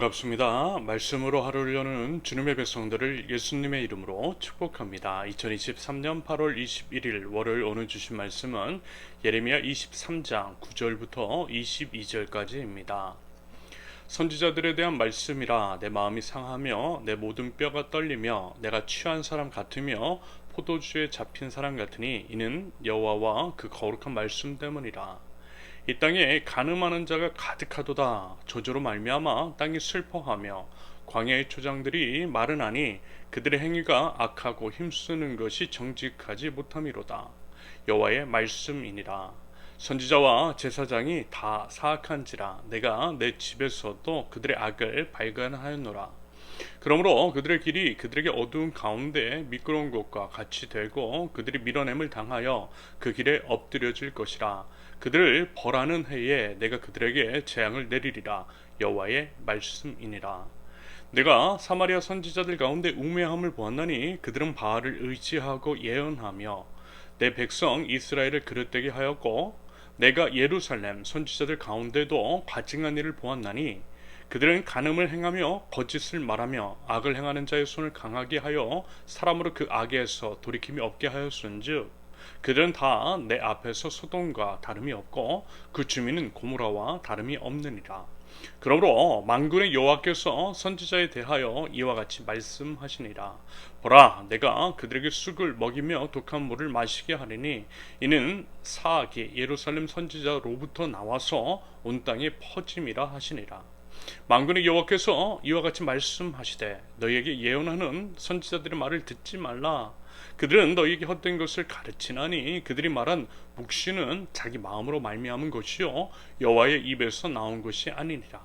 반갑습니다. 말씀으로 하루를 여는 주님의 백성들을 예수님의 이름으로 축복합니다. 2023년 8월 21일 월요일 오늘 주신 말씀은 예레미야 23장 9절부터 22절까지입니다. 선지자들에 대한 말씀이라 내 마음이 상하며 내 모든 뼈가 떨리며 내가 취한 사람 같으며 포도주에 잡힌 사람 같으니 이는 여호와와 그 거룩한 말씀 때문이라. 이 땅에 간음하는 자가 가득하도다. 저주로 말미암아 땅이 슬퍼하며 광야의 초장들이 마르나니 그들의 행위가 악하고 힘쓰는 것이 정직하지 못함이로다. 여호와의 말씀이니라. 선지자와 제사장이 다 사악한지라 내가 내 집에서도 그들의 악을 발견하였노라. 그러므로 그들의 길이 그들에게 어두운 가운데 미끄러운 곳과 같이 되고 그들이 밀어냄을 당하여 그 길에 엎드려질 것이라. 그들을 벌하는 해에 내가 그들에게 재앙을 내리리라. 여호와의 말씀이니라. 내가 사마리아 선지자들 가운데 우매함을 보았나니 그들은 바알을 의지하고 예언하며 내 백성 이스라엘을 그릇되게 하였고 내가 예루살렘 선지자들 가운데도 과증한 일을 보았나니 그들은 간음을 행하며 거짓을 말하며 악을 행하는 자의 손을 강하게 하여 사람으로 그 악에서 돌이킴이 없게 하였은즉 그들은 다 내 앞에서 소돔과 다름이 없고 그 주민은 고모라와 다름이 없느니라. 그러므로 만군의 여호와께서 선지자에 대하여 이와 같이 말씀하시니라. 보라, 내가 그들에게 쑥을 먹이며 독한 물을 마시게 하리니 이는 사악이 예루살렘 선지자로부터 나와서 온 땅에 퍼짐이라 하시니라. 만군의 여호와께서 이와 같이 말씀하시되 너희에게 예언하는 선지자들의 말을 듣지 말라. 그들은 너희에게 헛된 것을 가르치나니 그들이 말한 묵시는 자기 마음으로 말미암은 것이요 여호와의 입에서 나온 것이 아니니라.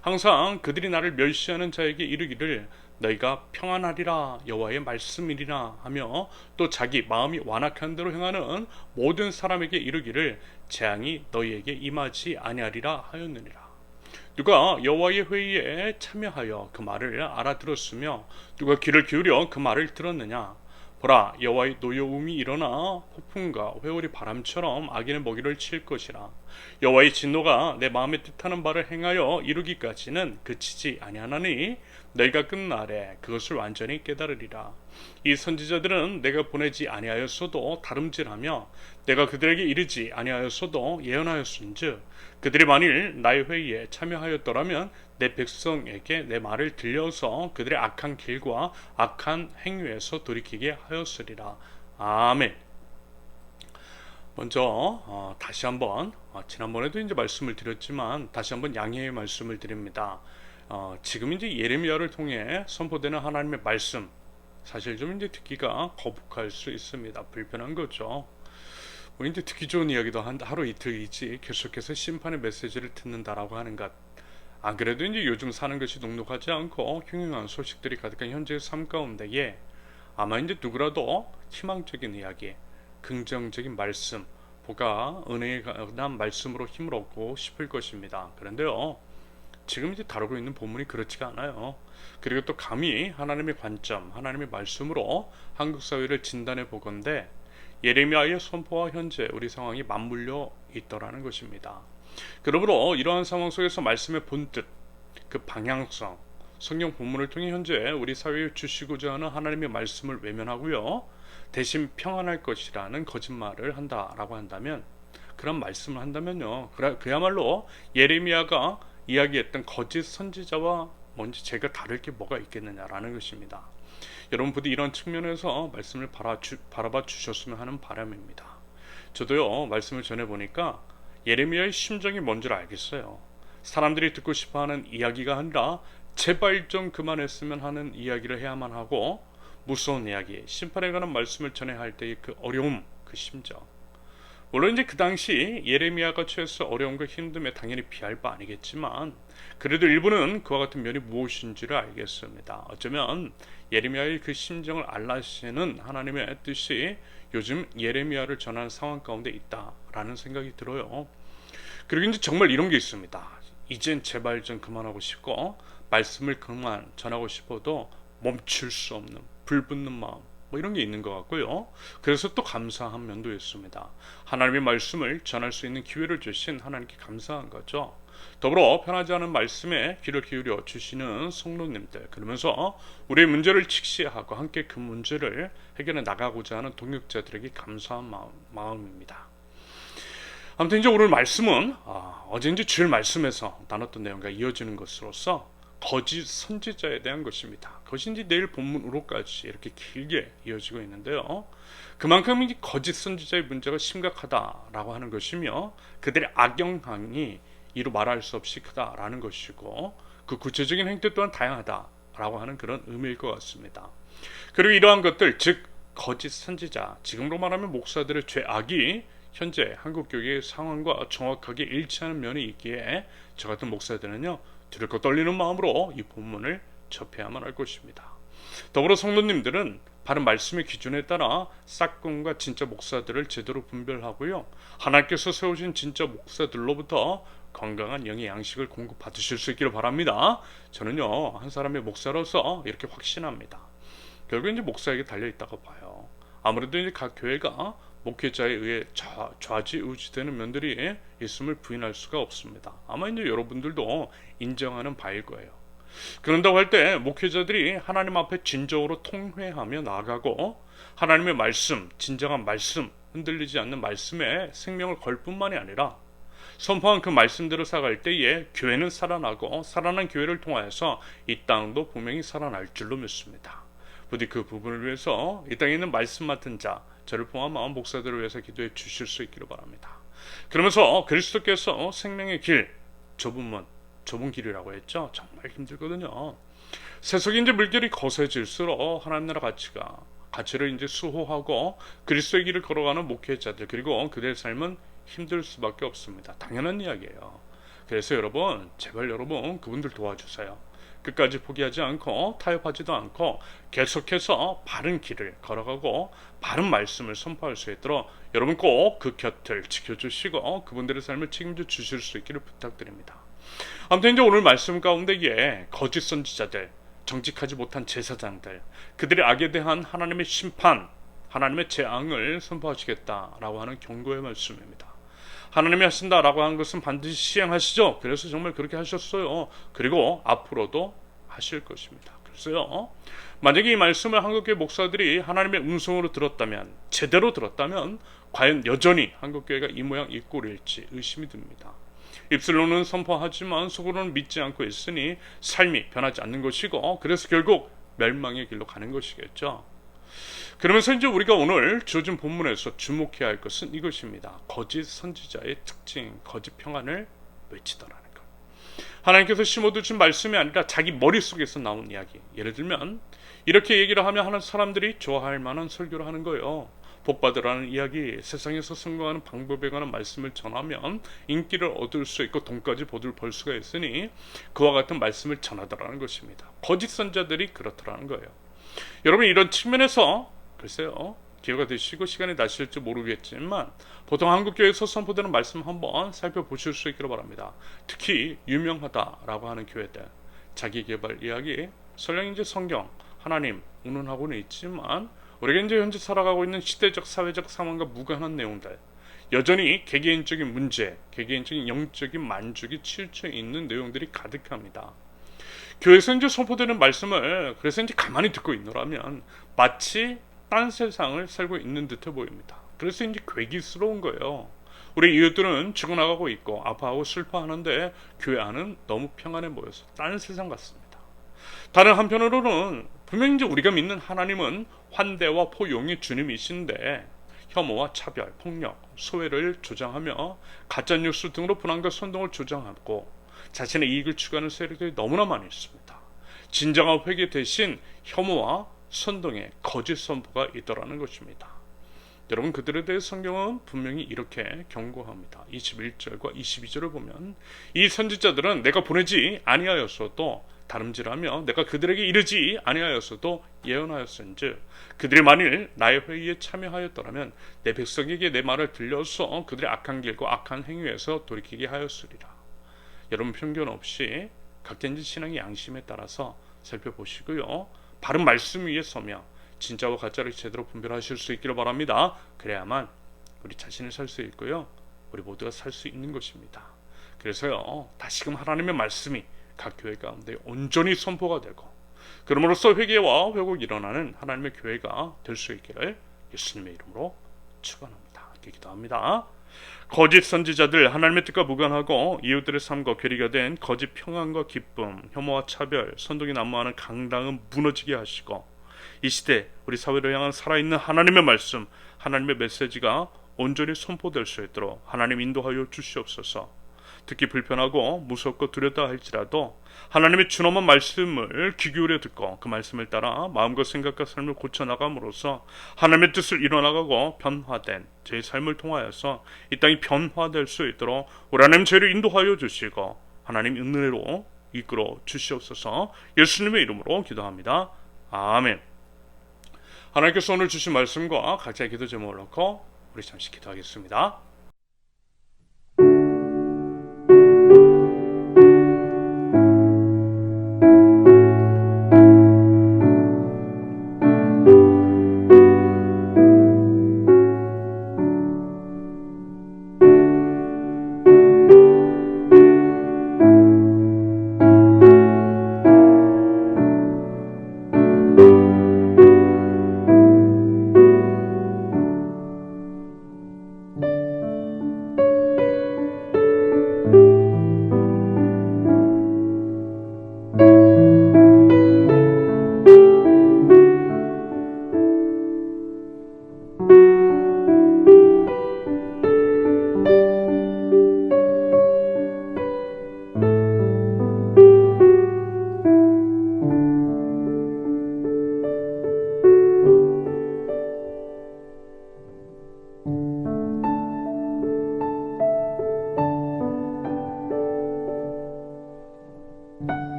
항상 그들이 나를 멸시하는 자에게 이르기를 너희가 평안하리라 여호와의 말씀이리라 하며 또 자기 마음이 완악한 대로 행하는 모든 사람에게 이르기를 재앙이 너희에게 임하지 아니하리라 하였느니라. 누가 여호와의 회의에 참여하여 그 말을 알아들었으며 누가 귀를 기울여 그 말을 들었느냐. 보라, 여호와의 노여움이 일어나 폭풍과 회오리 바람처럼 악인의 먹이를 칠 것이라. 여호와의 진노가 내 마음에 뜻하는 바를 행하여 이루기까지는 그치지 아니하나니 너희가 끝날에 그것을 완전히 깨달으리라. 이 선지자들은 내가 보내지 아니하였어도 다름질하며 내가 그들에게 이르지 아니하였어도 예언하였은즉 그들이 만일 나의 회의에 참여하였더라면 내 백성에게 내 말을 들려서 그들의 악한 길과 악한 행위에서 돌이키게 하였으리라. 아멘. 먼저 다시 한번 지난번에도 이제 말씀을 드렸지만 다시 한번 양해의 말씀을 드립니다. 지금 이제 예레미야를 통해 선포되는 하나님의 말씀 사실 좀 이제 듣기가 거북할 수 있습니다. 불편한 거죠. 뭐 이제 듣기 좋은 이야기도 하루 이틀이지 계속해서 심판의 메시지를 듣는다라고 하는 것. 안 그래도 이제 요즘 사는 것이 녹록하지 않고 흉흉한 소식들이 가득한 현재의 삶 가운데에 아마 이제 누구라도 희망적인 이야기, 긍정적인 말씀, 보가 은혜에 관한 말씀으로 힘을 얻고 싶을 것입니다. 그런데요, 지금 이제 다루고 있는 본문이 그렇지가 않아요. 그리고 또 감히 하나님의 관점, 하나님의 말씀으로 한국 사회를 진단해 보건대 예레미야의 선포와 현재 우리 상황이 맞물려 있더라는 것입니다. 그러므로 이러한 상황 속에서 말씀의 본뜻, 그 방향성, 성경 본문을 통해 현재 우리 사회에 주시고자 하는 하나님의 말씀을 외면하고요, 대신 평안할 것이라는 거짓말을 한다라고 한다면, 그런 말씀을 한다면요, 그야말로 예레미야가 이야기했던 거짓 선지자와 뭔지 제가 다를 게 뭐가 있겠느냐라는 것입니다. 여러분 부디 이런 측면에서 말씀을 바라봐 주셨으면 하는 바람입니다. 저도요, 말씀을 전해보니까 예레미야의 심정이 뭔지 알겠어요. 사람들이 듣고 싶어하는 이야기가 아니라 제발 좀 그만했으면 하는 이야기를 해야만 하고, 무서운 이야기, 심판에 관한 말씀을 전해야 할 때의 그 어려움, 그 심정. 물론 이제 그 당시 예레미야가 처해서 어려움과 힘듦에 당연히 비할 바 아니겠지만 그래도 일부는 그와 같은 면이 무엇인지를 알겠습니다. 어쩌면 예레미야의 그 심정을 알라시는 하나님의 뜻이 요즘 예레미야를 전하는 상황 가운데 있다라는 생각이 들어요. 그리고 이제 정말 이런 게 있습니다. 이젠 제발 좀 그만하고 싶고 말씀을 그만 전하고 싶어도 멈출 수 없는 불붙는 마음, 뭐 이런 게 있는 것 같고요. 그래서 또 감사한 면도 있습니다. 하나님의 말씀을 전할 수 있는 기회를 주신 하나님께 감사한 거죠. 더불어 편하지 않은 말씀에 귀를 기울여 주시는 성도님들, 그러면서 우리의 문제를 직시하고 함께 그 문제를 해결해 나가고자 하는 동역자들에게 감사한 마음입니다. 아무튼 이제 오늘 말씀은 어제 이제 주일 말씀에서 나눴던 내용과 이어지는 것으로서 거짓 선지자에 대한 것입니다. 그것이 이제 내일 본문으로까지 이렇게 길게 이어지고 있는데요. 그만큼 이 거짓 선지자의 문제가 심각하다라고 하는 것이며 그들의 악영향이 이루 말할 수 없이 크다라는 것이고 그 구체적인 행태 또한 다양하다라고 하는 그런 의미일 것 같습니다. 그리고 이러한 것들, 즉 거짓 선지자, 지금으로 말하면 목사들의 죄악이 현재 한국교회의 상황과 정확하게 일치하는 면이 있기에 저 같은 목사들은요, 두렵고 떨리는 마음으로 이 본문을 접해야만 할 것입니다. 더불어 성도님들은 바른 말씀의 기준에 따라 싹군과 진짜 목사들을 제대로 분별하고요, 하나님께서 세우신 진짜 목사들로부터 건강한 영의 양식을 공급받으실 수 있기를 바랍니다. 저는요, 한 사람의 목사로서 이렇게 확신합니다. 결국 이제 목사에게 달려 있다고 봐요. 아무래도 이제 각 교회가 목회자에 의해 좌지우지되는 면들이 있음을 부인할 수가 없습니다. 아마 이제 여러분들도 인정하는 바일 거예요. 그런다고 할 때 목회자들이 하나님 앞에 진정으로 통회하며 나아가고 하나님의 말씀, 진정한 말씀, 흔들리지 않는 말씀에 생명을 걸 뿐만이 아니라 선포한 그 말씀대로 살아갈 때에 교회는 살아나고 살아난 교회를 통하여서 이 땅도 분명히 살아날 줄로 믿습니다. 부디 그 부분을 위해서 이 땅에 있는 말씀 맡은 자, 저를 포함한 목사들을 위해서 기도해 주실 수 있기를 바랍니다. 그러면서 그리스도께서 생명의 길, 좁은 길이라고 했죠. 정말 힘들거든요. 세속의 이제 물결이 거세질수록 하나님 나라 가치를 이제 수호하고 그리스도의 길을 걸어가는 목회자들, 그리고 그들의 삶은 힘들 수밖에 없습니다. 당연한 이야기예요. 그래서 여러분, 제발 여러분 그분들 도와주세요. 끝까지 포기하지 않고 타협하지도 않고 계속해서 바른 길을 걸어가고 바른 말씀을 선포할 수 있도록 여러분 꼭 그 곁을 지켜주시고 그분들의 삶을 책임져 주실 수 있기를 부탁드립니다. 아무튼 이제 오늘 말씀 가운데에 거짓 선지자들, 정직하지 못한 제사장들, 그들의 악에 대한 하나님의 심판, 하나님의 재앙을 선포하시겠다라고 하는 경고의 말씀입니다. 하나님이 하신다라고 하는 것은 반드시 시행하시죠. 그래서 정말 그렇게 하셨어요. 그리고 앞으로도 하실 것입니다. 그래서요, 만약에 이 말씀을 한국교회 목사들이 하나님의 음성으로 들었다면, 제대로 들었다면 과연 여전히 한국교회가 이 모양 이 꼴일지 의심이 듭니다. 입술로는 선포하지만 속으로는 믿지 않고 있으니 삶이 변하지 않는 것이고, 그래서 결국 멸망의 길로 가는 것이겠죠. 그러면서 이제 우리가 오늘 주어진 본문에서 주목해야 할 것은 이것입니다. 거짓 선지자의 특징, 거짓 평안을 외치더라는 것. 하나님께서 심어두신 말씀이 아니라 자기 머릿속에서 나온 이야기. 예를 들면 이렇게 얘기를 하면 하는 사람들이 좋아할 만한 설교를 하는 거예요. 복받으라는 이야기, 세상에서 성공하는 방법에 관한 말씀을 전하면 인기를 얻을 수 있고 돈까지 벌 수가 있으니 그와 같은 말씀을 전하더라는 것입니다. 거짓 선지자들이 그렇더라는 거예요. 여러분, 이런 측면에서 글쎄요, 기회가 되시고 시간이 나실지 모르겠지만 보통 한국교회에서 선포되는 말씀 한번 살펴보실 수 있기를 바랍니다. 특히 유명하다라고 하는 교회들, 자기개발 이야기, 설령 이제 성경, 하나님 운운하고는 있지만 우리가 이제 현재 살아가고 있는 시대적 사회적 상황과 무관한 내용들, 여전히 개개인적인 문제, 개개인적인 영적인 만족이 치우쳐 있는 내용들이 가득합니다. 교회에서 이제 선포되는 말씀을 그래서 이제 가만히 듣고 있노라면 마치 딴 세상을 살고 있는 듯해 보입니다. 그래서 이제 괴기스러운 거예요. 우리 이웃들은 죽어나가고 있고 아파하고 슬퍼하는데 교회 안은 너무 평안해 보여서 딴 세상 같습니다. 다른 한편으로는 분명히 이제 우리가 믿는 하나님은 환대와 포용의 주님이신데 혐오와 차별, 폭력, 소외를 조장하며 가짜뉴스 등으로 불안과 선동을 조장하고 자신의 이익을 추구하는 세력들이 너무나 많이 있습니다. 진정한 회개 대신 혐오와 선동의 거짓 선포가 있더라는 것입니다. 여러분, 그들에 대해 성경은 분명히 이렇게 경고합니다. 21절과 22절을 보면 이 선지자들은 내가 보내지 아니하였어도 다름질하며 내가 그들에게 이르지 아니하였어도 예언하였은즉 그들이 만일 나의 회의에 참여하였더라면 내 백성에게 내 말을 들려서 그들의 악한 길과 악한 행위에서 돌이키게 하였으리라. 여러분, 편견 없이 각자의 신앙의 양심에 따라서 살펴보시고요, 바른 말씀 위에 서며 진짜와 가짜를 제대로 분별하실 수 있기를 바랍니다. 그래야만 우리 자신을 살 수 있고요, 우리 모두가 살 수 있는 것입니다. 그래서요, 다시금 하나님의 말씀이 각 교회 가운데 온전히 선포가 되고, 그럼으로써 회개와 회복이 일어나는 하나님의 교회가 될 수 있기를 예수님의 이름으로 축원합니다. 기도합니다. 거짓 선지자들, 하나님의 뜻과 무관하고 이웃들의 삶과 괴리가 된 거짓 평안과 기쁨, 혐오와 차별, 선동이 난무하는 강당은 무너지게 하시고, 이 시대 우리 사회를 향한 살아있는 하나님의 말씀, 하나님의 메시지가 온전히 선포될 수 있도록 하나님 인도하여 주시옵소서. 듣기 불편하고 무섭고 두렵다 할지라도 하나님의 준엄한 말씀을 귀 기울여 듣고 그 말씀을 따라 마음과 생각과 삶을 고쳐나감으로써 하나님의 뜻을 이뤄나가고 변화된 제 삶을 통하여서 이 땅이 변화될 수 있도록 우리 하나님 저희를 인도하여 주시고 하나님 은혜로 이끌어 주시옵소서. 예수님의 이름으로 기도합니다. 아멘. 하나님께서 오늘 주신 말씀과 각자의 기도 제목을 놓고 우리 잠시 기도하겠습니다.